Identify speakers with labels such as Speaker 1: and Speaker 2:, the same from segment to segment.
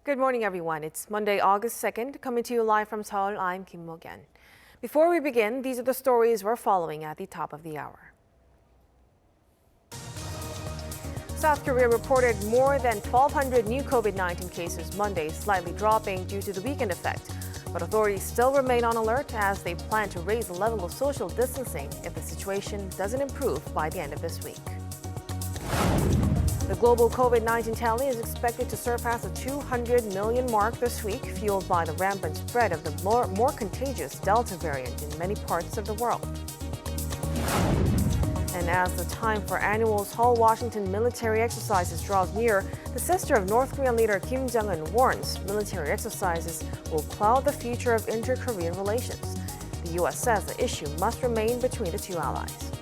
Speaker 1: Good morning, everyone. It's Monday, August 2nd, coming to you live from Seoul. I'm Kim Mo-gyan. Before we begin, these are the stories we're following at the top of the hour. South Korea reported more than 1,200 new COVID-19 cases Monday, slightly dropping due to the weekend effect. But authorities still remain on alert as they plan to raise the level of social distancing if the situation doesn't improve by the end of this week. The global COVID-19 tally is expected to surpass the 200 million mark this week, fueled by the rampant spread of the more contagious Delta variant in many parts of the world. And as the time for annual Seoul, Washington military exercises draws near, the sister of North Korean leader Kim Jong-un warns military exercises will cloud the future of inter-Korean relations. The U.S. says the issue must remain between the two allies.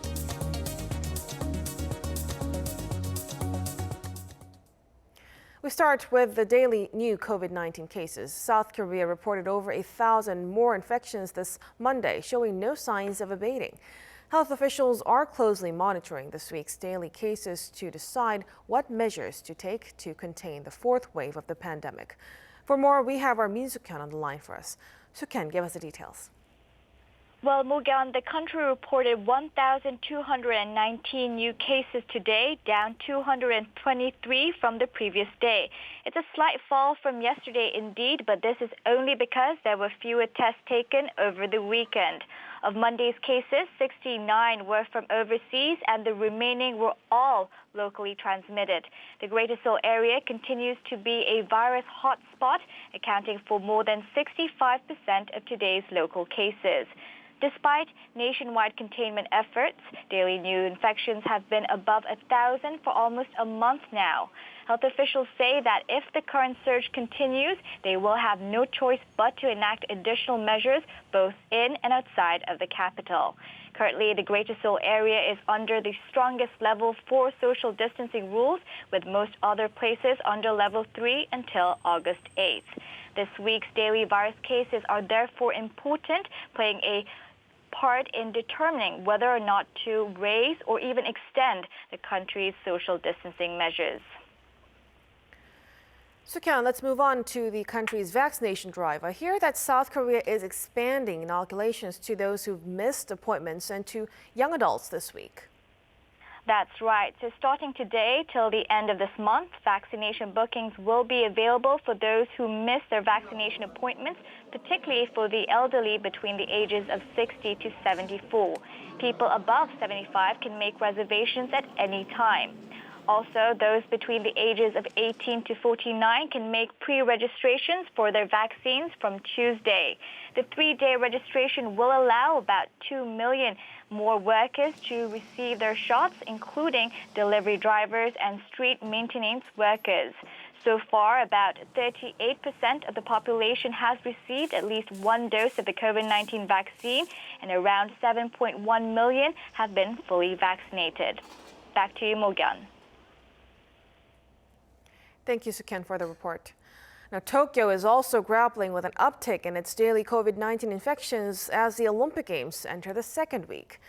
Speaker 1: We start with the daily new COVID-19 cases. South Korea reported over 1,000 more infections this Monday, showing no signs of abating. Health officials are closely monitoring this week's daily cases to decide what measures to take to contain the fourth wave of the pandemic. For more, we have our Min Soo-kyun on the line for us. Soo-kyun, give us the details.
Speaker 2: Well, Mo-gyan, the country reported 1,219 new cases today, down 223 from the previous day. It's a slight fall from yesterday indeed, but this is only because there were fewer tests taken over the weekend. Of Monday's cases, 69 were from overseas and the remaining were all locally transmitted. The Greater Seoul area continues to be a virus hotspot, accounting for more than 65% of today's local cases. Despite nationwide containment efforts, daily new infections have been above 1,000 for almost a month now. Health officials say that if the current surge continues, they will have no choice but to enact additional measures both in and outside of the capital. Currently, the Greater Seoul area is under the strongest level 4 social distancing rules, with most other places under level 3 until August 8th. This week's daily virus cases are therefore important, playing a part in determining whether or not to raise or even extend the country's social distancing measures.
Speaker 1: Soo-kyun, let's move on to the country's vaccination drive. I hear that South Korea is expanding inoculations to those who've missed appointments and to young adults this week.
Speaker 2: That's right. So starting today till the end of this month, vaccination bookings will be available for those who missed their vaccination appointments, particularly for the elderly between the ages of 60 to 74. People above 75 can make reservations at any time. Also, those between the ages of 18 to 49 can make pre-registrations for their vaccines from Tuesday. The 3-day registration will allow about 2 million more workers to receive their shots, including delivery drivers and street maintenance workers. So far, about 38% of the population has received at least one dose of the COVID-19 vaccine, and around 7.1 million have been fully vaccinated. Back to you, Mo-gyan.
Speaker 1: Thank you, Soo-kyun, for the report. Now, Tokyo is also grappling with an uptick in its daily COVID-19 infections as the Olympic Games enter the second week.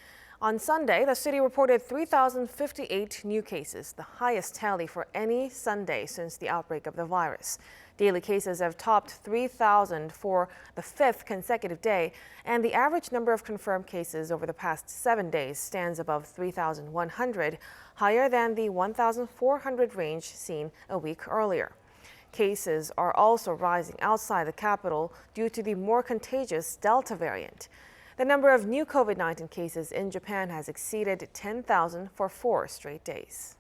Speaker 1: On Sunday, the city reported 3,058 new cases, the highest tally for any Sunday since the outbreak of the virus. Daily cases have topped 3,000 for the 5th consecutive day, and the average number of confirmed cases over the past 7 days stands above 3,100, higher than the 1,400 range seen a week earlier. Cases are also rising outside the capital due to the more contagious Delta variant. The number of new COVID-19 cases in Japan has exceeded 10,000 for 4 straight days.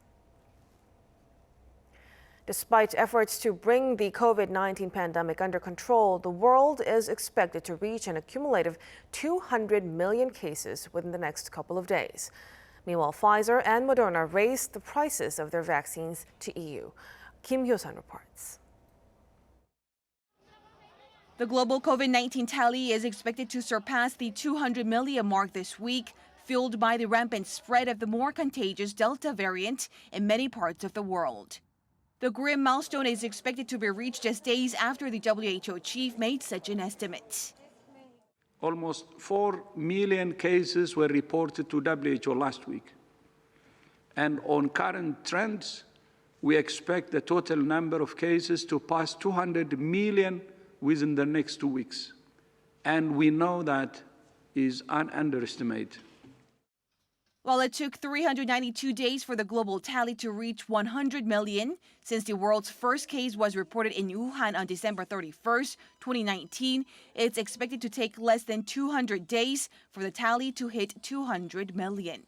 Speaker 1: Despite efforts to bring the COVID-19 pandemic under control, the world is expected to reach an accumulative 200 million cases within the next couple of days. Meanwhile, Pfizer and Moderna raised the prices of their vaccines to EU. Kim Hyo-sun reports.
Speaker 3: The global COVID-19 tally is expected to surpass the 200 million mark this week, fueled by the rampant spread of the more contagious Delta variant in many parts of the world. The grim milestone is expected to be reached just days after the WHO chief made such an estimate.
Speaker 4: Almost 4 million cases were reported to WHO last week. And on current trends, we expect the total number of cases to pass 200 million within the next 2 weeks. And we know that is an underestimate.
Speaker 3: While it took 392 days for the global tally to reach 100 million, since the world's first case was reported in Wuhan on December 31st, 2019, it's expected to take less than 200 days for the tally to hit 200 million.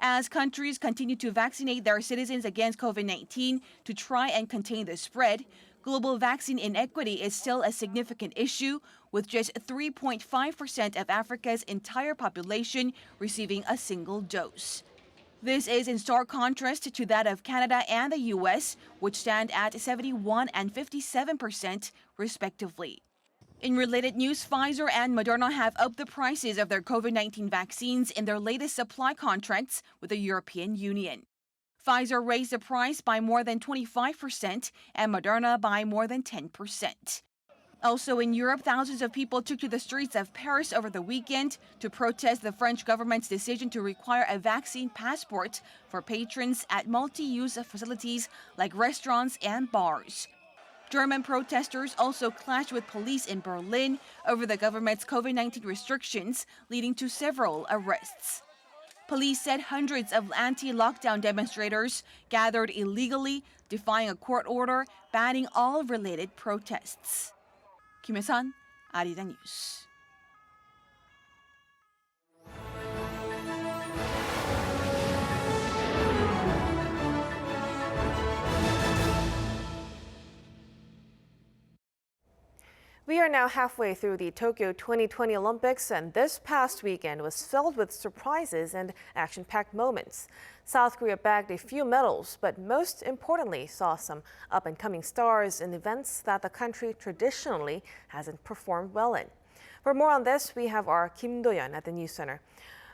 Speaker 3: As countries continue to vaccinate their citizens against COVID-19 to try and contain the spread, global vaccine inequity is still a significant issue, with just 3.5% of Africa's entire population receiving a single dose. This is in stark contrast to that of Canada and the U.S., which stand at 71% and 57%, respectively. In related news, Pfizer and Moderna have upped the prices of their COVID-19 vaccines in their latest supply contracts with the European Union. Pfizer raised the price by more than 25% and Moderna by more than 10%. Also in Europe, thousands of people took to the streets of Paris over the weekend to protest the French government's decision to require a vaccine passport for patrons at multi-use facilities like restaurants and bars. German protesters also clashed with police in Berlin over the government's COVID-19 restrictions, leading to several arrests. Police said hundreds of anti-lockdown demonstrators gathered illegally, defying a court order banning all related protests. Kim Hye-sun, Arirang News.
Speaker 1: We are now halfway through the Tokyo 2020 Olympics, and this past weekend was filled with surprises and action-packed moments. South Korea bagged a few medals, but most importantly saw some up-and-coming stars in events that the country traditionally hasn't performed well in. For more on this, we have our Kim Do-yeon at the News Center.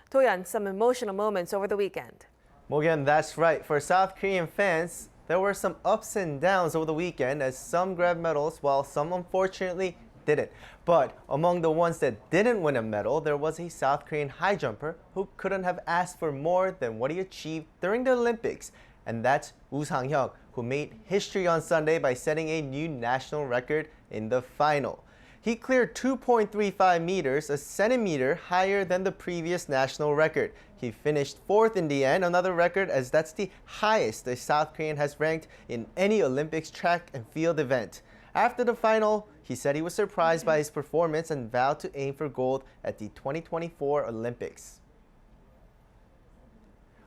Speaker 1: Do-yeon, some emotional moments over the weekend.
Speaker 5: Mogen, that's right. For South Korean fans, there were some ups and downs over the weekend as some grabbed medals while some unfortunately didn't. But among the ones that didn't win a medal, there was a South Korean high jumper who couldn't have asked for more than what he achieved during the Olympics. And that's Sang-hyeok, who made history on Sunday by setting a new national record in the final. He cleared 2.35 meters, a centimeter higher than the previous national record. He finished fourth in the end, another record as that's the highest a South Korean has ranked in any Olympics track and field event. After the final, he said he was surprised by his performance and vowed to aim for gold at the 2024 Olympics.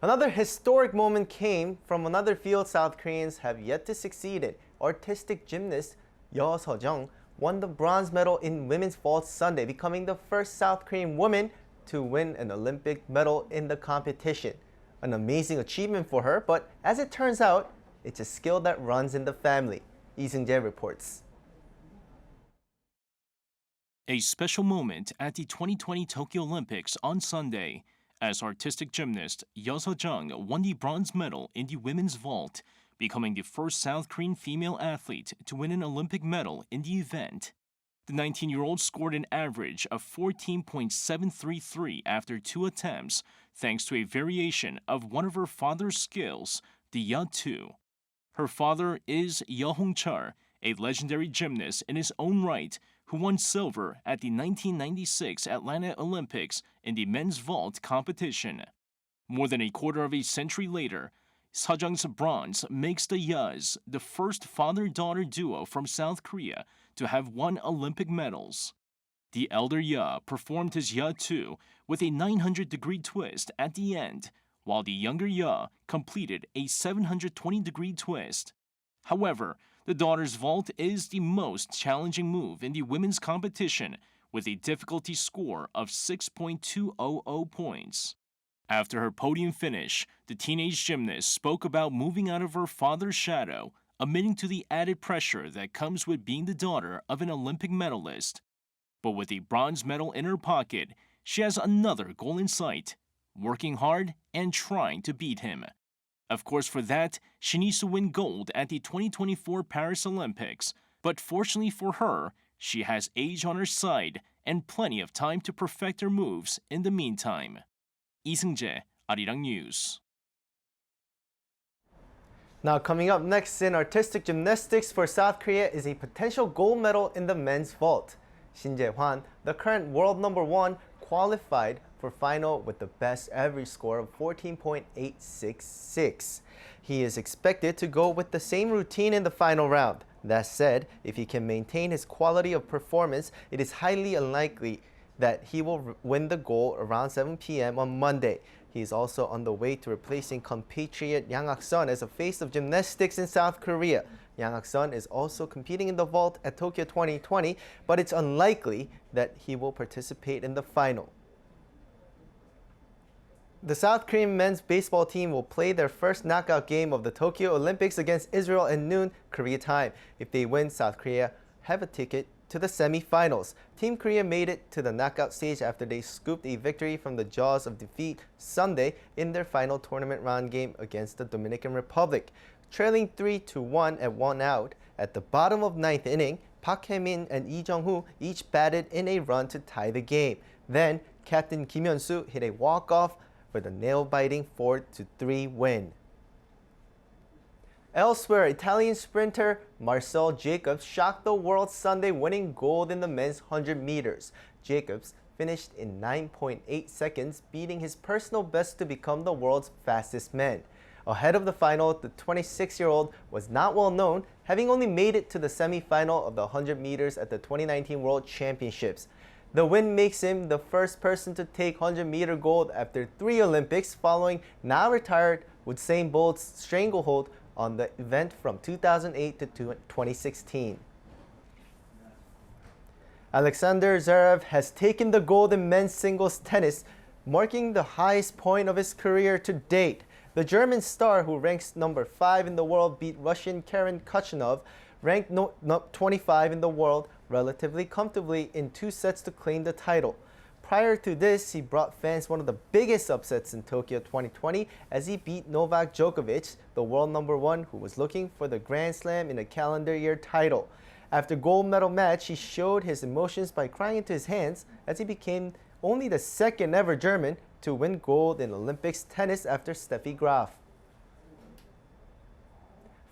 Speaker 5: Another historic moment came from another field South Koreans have yet to succeed in. Artistic gymnast Yeo Seo-jeong won the bronze medal in women's vault Sunday, becoming the first South Korean woman to win an Olympic medal in the competition. An amazing achievement for her, but as it turns out, it's a skill that runs in the family. Lee Seung-jae reports.
Speaker 6: A special moment at the 2020 Tokyo Olympics on Sunday, as artistic gymnast Yeo Seo-jeong won the bronze medal in the women's vault, becoming the first South Korean female athlete to win an Olympic medal in the event. The 19-year-old scored an average of 14.733 after 2 attempts, thanks to a variation of one of her father's skills, the Ya-2. Her father is Yeo Hong-chul, a legendary gymnast in his own right, who won silver at the 1996 Atlanta Olympics in the men's vault competition. More than a quarter of a century later, Seo-jeong's bronze makes the Yeos the first father-daughter duo from South Korea to have won Olympic medals. The elder Yeo performed his Ya-2 with a 900-degree twist at the end, while the younger Yeo completed a 720-degree twist. However, the daughter's vault is the most challenging move in the women's competition, with a difficulty score of 6.200 points. After her podium finish, the teenage gymnast spoke about moving out of her father's shadow, admitting to the added pressure that comes with being the daughter of an Olympic medalist. But with a bronze medal in her pocket, she has another goal in sight, working hard and trying to beat him. Of course, for that, she needs to win gold at the 2024 Paris Olympics. But fortunately for her, she has age on her side and plenty of time to perfect her moves in the meantime. Lee Seung-jae, Arirang News.
Speaker 5: Now coming up next in artistic gymnastics for South Korea is a potential gold medal in the men's vault. Shin Jae-hwan, the current world number 1, qualified for final with the best average score of 14.866. He is expected to go with the same routine in the final round. That said, if he can maintain his quality of performance, it is highly unlikely that he will win the gold around 7 p.m. on Monday. He is also on the way to replacing compatriot Yang Ak-sun as a face of gymnastics in South Korea. Yang Ak-sun is also competing in the vault at Tokyo 2020, but it's unlikely that he will participate in the final. The South Korean men's baseball team will play their first knockout game of the Tokyo Olympics against Israel at noon Korea time. If they win, South Korea have a ticket to the semi-finals. Team Korea made it to the knockout stage after they scooped a victory from the jaws of defeat Sunday in their final tournament round game against the Dominican Republic. Trailing 3-1 at 1 out, at the bottom of 9th inning, Park Hae-min and Lee Jung-hoo each batted in a run to tie the game. Then, Captain Kim Hyun-soo hit a walk-off for the nail-biting 4-3 win. Elsewhere, Italian sprinter Marcell Jacobs shocked the world Sunday, winning gold in the men's 100 meters. Jacobs finished in 9.8 seconds, beating his personal best to become the world's fastest man. Ahead of the final, the 26-year-old was not well known, having only made it to the semi-final of the 100 meters at the 2019 World Championships. The win makes him the first person to take 100-meter gold after 3 Olympics, following now-retired Usain Bolt's stranglehold on the event from 2008 to 2016. Alexander Zverev has taken the gold in men's singles tennis, marking the highest point of his career to date. The German star, who ranks number 5 in the world, beat Russian Karen Khachanov, ranked 25 in the world, relatively comfortably in 2 sets to claim the title. Prior to this, he brought fans one of the biggest upsets in Tokyo 2020 as he beat Novak Djokovic, the world number 1, who was looking for the Grand Slam in a calendar year title. After gold medal match, he showed his emotions by crying into his hands as he became only the 2nd ever German to win gold in Olympics tennis after Steffi Graf.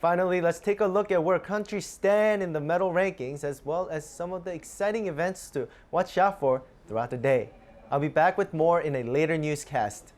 Speaker 5: Finally, let's take a look at where countries stand in the medal rankings, as well as some of the exciting events to watch out for throughout the day. I'll be back with more in a later newscast.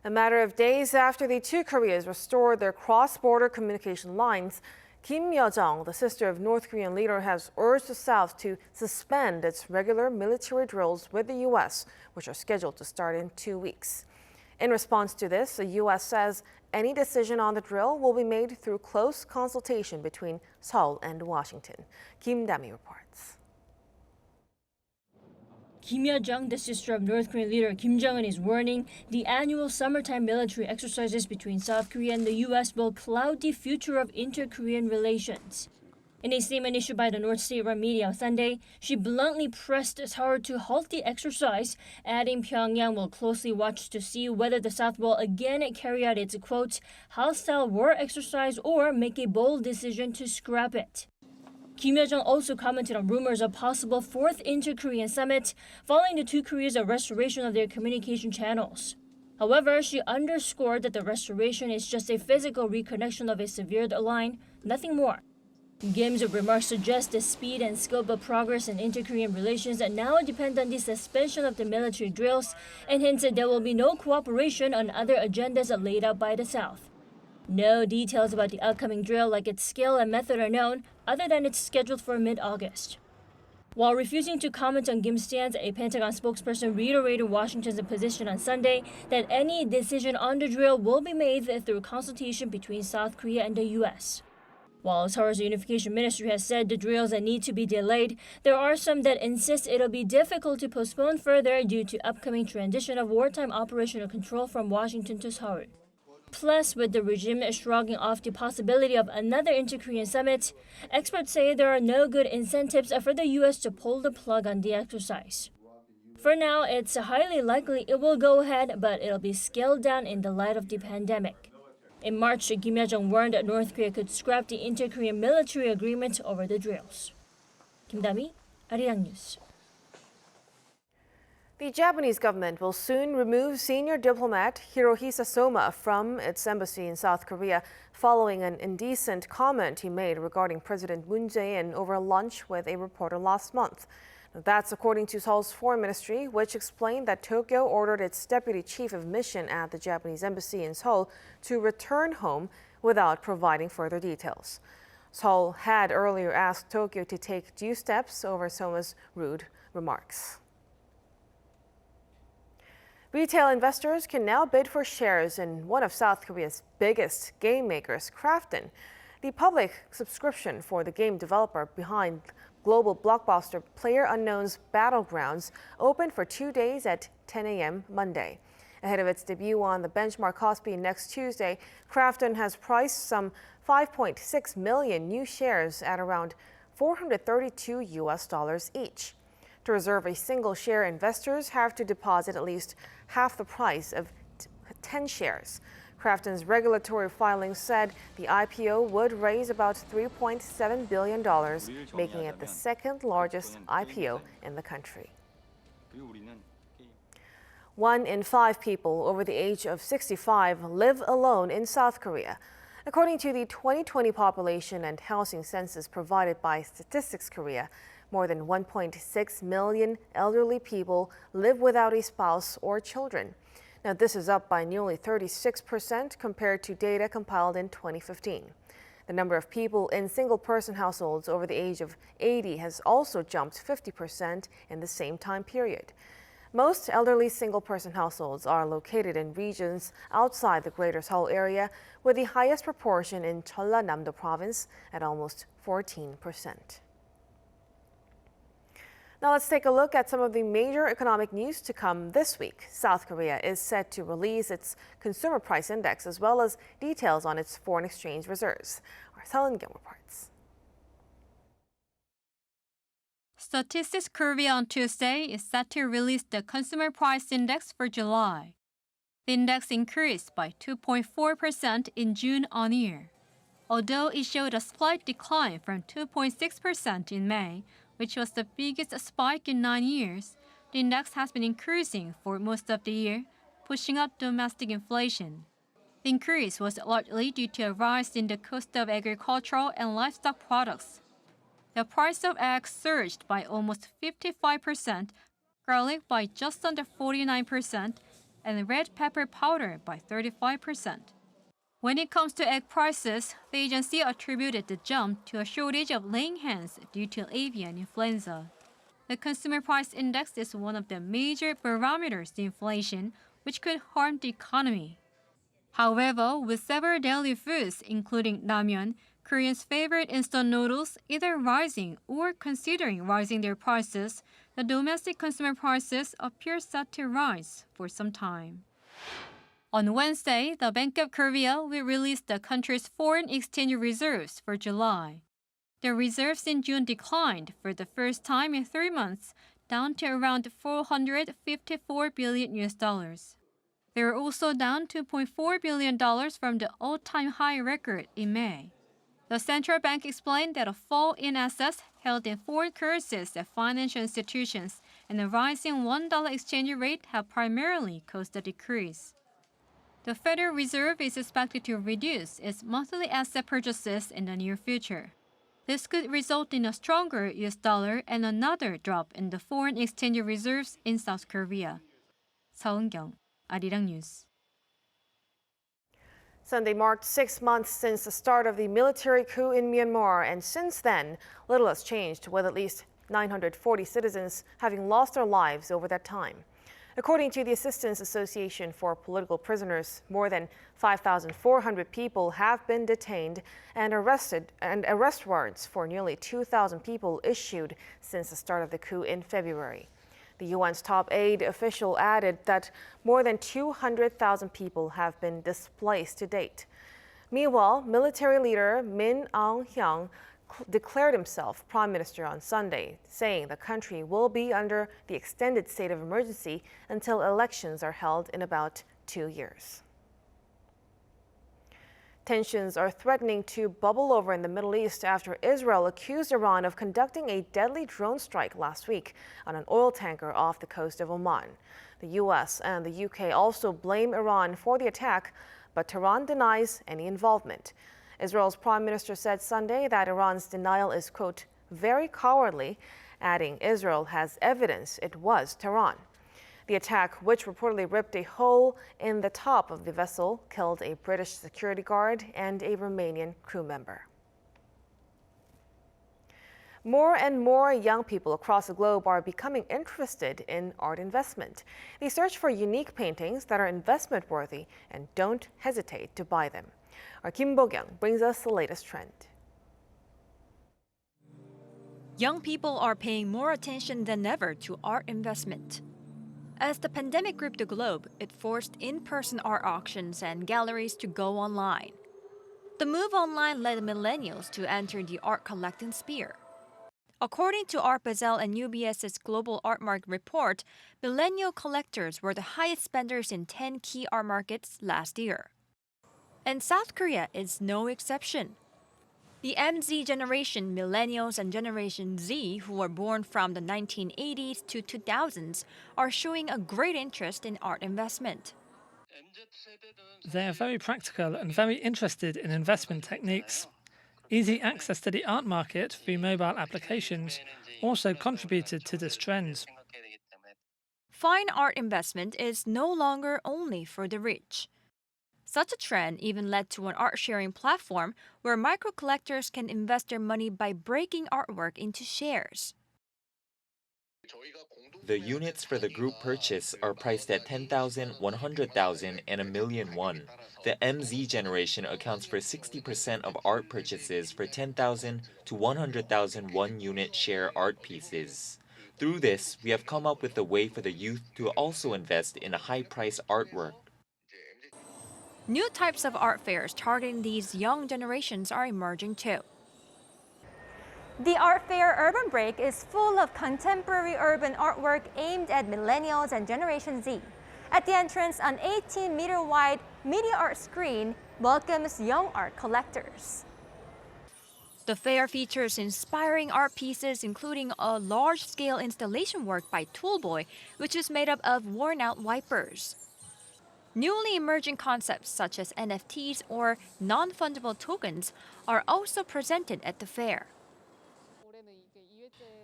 Speaker 1: A matter of days after the two Koreas restored their cross-border communication lines, Kim Yo-jeong, the sister of North Korean leader, has urged the South to suspend its regular military drills with the U.S., which are scheduled to start in 2 weeks. In response to this, the U.S. says any decision on the drill will be made through close consultation between Seoul and Washington. Kim Dami reports.
Speaker 7: Kim Yo-jeong, the sister of North Korean leader Kim Jong-un, is warning the annual summertime military exercises between South Korea and the U.S. will cloud the future of inter-Korean relations. In a statement issued by the North state-run media on Sunday, she bluntly pressed Seoul to halt the exercise, adding Pyongyang will closely watch to see whether the South will again carry out its, quote, hostile war exercise or make a bold decision to scrap it. Kim Yo-jeong also commented on rumors of possible 4th inter-Korean summit following the two Koreas' restoration of their communication channels. However, she underscored that the restoration is just a physical reconnection of a severed line, nothing more. Kim's remarks suggest the speed and scope of progress in inter-Korean relations that now depend on the suspension of the military drills, and hinted there will be no cooperation on other agendas laid out by the South. No details about the upcoming drill, like its scale and method, are known, other than it's scheduled for mid-August. While refusing to comment on Kim's stance, a Pentagon spokesperson reiterated Washington's position on Sunday that any decision on the drill will be made through consultation between South Korea and the U.S. While Seoul's Unification Ministry has said the drills need to be delayed, there are some that insist it'll be difficult to postpone further due to upcoming transition of wartime operational control from Washington to Seoul. Plus, with the regime shrugging off the possibility of another inter-Korean summit, experts say there are no good incentives for the U.S. to pull the plug on the exercise. For now, it's highly likely it will go ahead, but it'll be scaled down in the light of the pandemic. In March, Kim Yo-jong warned that North Korea could scrap the inter-Korean military agreement over the drills. Kim Da-mi, Arirang News.
Speaker 1: The Japanese government will soon remove senior diplomat Hirohisa Soma from its embassy in South Korea following an indecent comment he made regarding President Moon Jae-in over lunch with a reporter last month. That's according to Seoul's foreign ministry, which explained that Tokyo ordered its deputy chief of mission at the Japanese embassy in Seoul to return home without providing further details. Seoul had earlier asked Tokyo to take due steps over Soma's rude remarks. Retail investors can now bid for shares in one of South Korea's biggest game makers, Krafton. The public subscription for the game developer behind global blockbuster PlayerUnknown's Battlegrounds opened for 2 days at 10 a.m. Monday. Ahead of its debut on the benchmark Kospi next Tuesday, Krafton has priced some 5.6 million new shares at around $432 each. To reserve a single share, investors have to deposit at least half the price of 10 shares. Krafton's regulatory filings said the IPO would raise about $3.7 billion, making it the second largest IPO in the country. 1 in 5 people over the age of 65 live alone in South Korea. According to the 2020 population and housing census provided by Statistics Korea, more than 1.6 million elderly people live without a spouse or children. Now, this is up by nearly 36% compared to data compiled in 2015. The number of people in single-person households over the age of 80 has also jumped 50% in the same time period. Most elderly single-person households are located in regions outside the Greater Seoul area, with the highest proportion in Jeollanam-do province at almost 14%. Now let's take a look at some of the major economic news to come this week. South Korea is set to release its consumer price index as well as details on its foreign exchange reserves. Our Sang-hyeok reports.
Speaker 8: Statistics Korea on Tuesday is set to release the consumer price index for July. The index increased by 2.4% in June on year, although it showed a slight decline from 2.6% in May, which was the biggest spike in 9 years. The index has been increasing for most of the year, pushing up domestic inflation. The increase was largely due to a rise in the cost of agricultural and livestock products. The price of eggs surged by almost 55%, garlic by just under 49%, and red pepper powder by 35%. When it comes to egg prices, the agency attributed the jump to a shortage of laying hens due to avian influenza. The consumer price index is one of the major barometers to inflation, which could harm the economy. However, with several daily foods, including ramyeon, Koreans' favorite instant noodles, either rising or considering rising their prices, the domestic consumer prices appear set to rise for some time. On Wednesday, the Bank of Korea will release the country's foreign exchange reserves for July. The reserves in June declined for the first time in 3 months, down to around $454 billion. They were also down $2.4 billion from the all-time high record in May. The central bank explained that a fall in assets held in foreign currencies at financial institutions and a rising $1 exchange rate have primarily caused the decrease. The Federal Reserve is expected to reduce its monthly asset purchases in the near future. This could result in a stronger US dollar and another drop in the foreign exchange reserves in South Korea. Sang-hyeok, Arirang News.
Speaker 1: Sunday marked 6 months since the start of the military coup in Myanmar, and since then, little has changed, with at least 940 citizens having lost their lives over that time. According to the Assistance Association for Political Prisoners, more than 5,400 people have been detained and arrested, and arrest warrants for nearly 2,000 people issued since the start of the coup in February. The UN's top aid official added that more than 200,000 people have been displaced to date. Meanwhile, military leader Min Aung-hyang declared himself prime minister on Sunday, saying the country will be under the extended state of emergency until elections are held in about 2 years. Tensions are threatening to bubble over in the Middle East after Israel accused Iran of conducting a deadly drone strike last week on an oil tanker off the coast of Oman. The U.S. and the U.K. also blame Iran for the attack, but Tehran denies any involvement. Israel's prime minister said Sunday that Iran's denial is, quote, very cowardly, adding Israel has evidence it was Tehran. The attack, which reportedly ripped a hole in the top of the vessel, killed a British security guard and a Romanian crew member. More and more young people across the globe are becoming interested in art investment. They search for unique paintings that are investment worthy and don't hesitate to buy them. Our Kim Bo-kyung brings us the latest trend.
Speaker 9: Young people are paying more attention than ever to art investment. As the pandemic gripped the globe, it forced in-person art auctions and galleries to go online. The move online led millennials to enter the art collecting sphere. According to Art Basel and UBS's Global Art Market report, millennial collectors were the highest spenders in 10 key art markets last year. And South Korea is no exception. The MZ generation, millennials and Generation Z, who were born from the 1980s to 2000s, are showing a great interest in art investment.
Speaker 10: They are very practical and very interested in investment techniques. Easy access to the art market through mobile applications also contributed to this trend.
Speaker 9: Fine art investment is no longer only for the rich. Such a trend even led to an art-sharing platform where micro-collectors can invest their money by breaking artwork into shares.
Speaker 11: The units for the group purchase are priced at 10,000, 100,000, and 1,000,000 won. The MZ generation accounts for 60% of art purchases for 10,000 to 100,000 one-unit share art pieces. Through this, we have come up with a way for the youth to also invest in a high-price artwork.
Speaker 9: New types of art fairs targeting these young generations are emerging too.
Speaker 12: The art fair Urban Break is full of contemporary urban artwork aimed at millennials and Generation Z. At the entrance, an 18-meter-wide media art screen welcomes young art collectors.
Speaker 9: The fair features inspiring art pieces, including a large-scale installation work by Toolboy, which is made up of worn-out wipers. Newly emerging concepts such as NFTs or non-fungible tokens are also presented at the fair.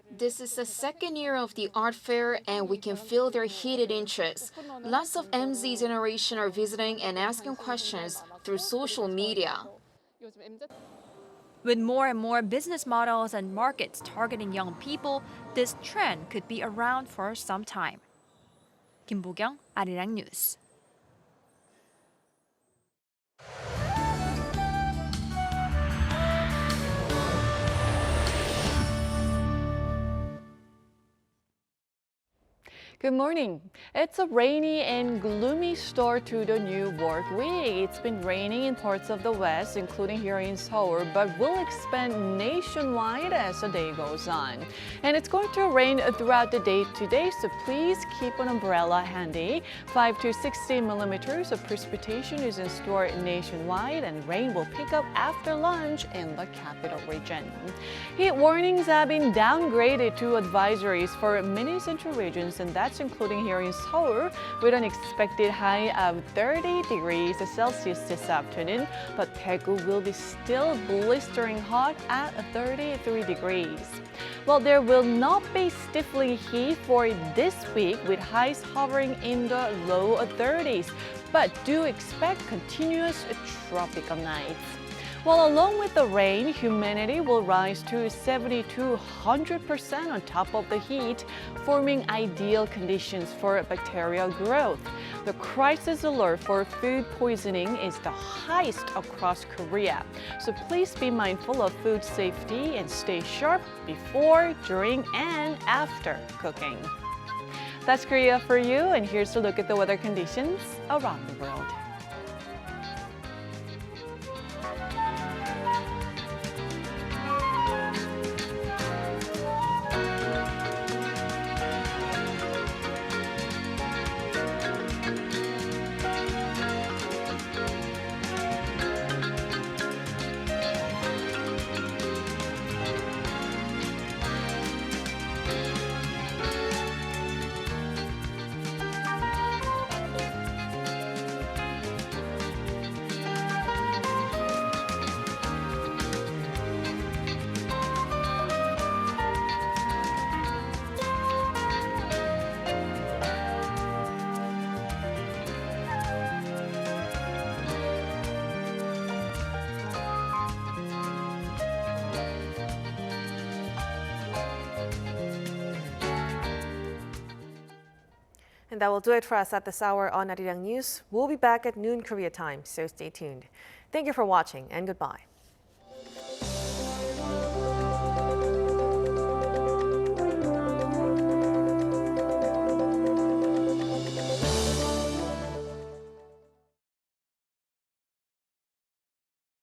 Speaker 13: This is the second year of the art fair and we can feel their heated interest. Lots of MZ generation are visiting and asking questions through social media.
Speaker 9: With more and more business models and markets targeting young people, this trend could be around for some time. Kim Bo-kyung, Arirang News.
Speaker 14: Good morning. It's a rainy and gloomy start to the new work week. It's been raining in parts of the west, including here in Seoul, but will expand nationwide as the day goes on. And it's going to rain throughout the day today, so please keep an umbrella handy. 5 to 16 millimeters of precipitation is in store nationwide, and rain will pick up after lunch in the capital region. Heat warnings have been downgraded to advisories for many central regions, and that's including here in Seoul, with an expected high of 30 degrees Celsius this afternoon, but Daegu will be still blistering hot at 33 degrees. Well, there will not be stifling heat for this week, with highs hovering in the low 30s, but do expect continuous tropical nights. Well, along with the rain, humidity will rise to 70 to 100% on top of the heat, forming ideal conditions for bacterial growth. The crisis alert for food poisoning is the highest across Korea. So please be mindful of food safety and stay sharp before, during, and after cooking. That's Korea for you, and here's a look at the weather conditions around the world.
Speaker 1: And that will do it for us at this hour on Arirang News. We'll be back at noon Korea time, so stay tuned. Thank you for watching and goodbye.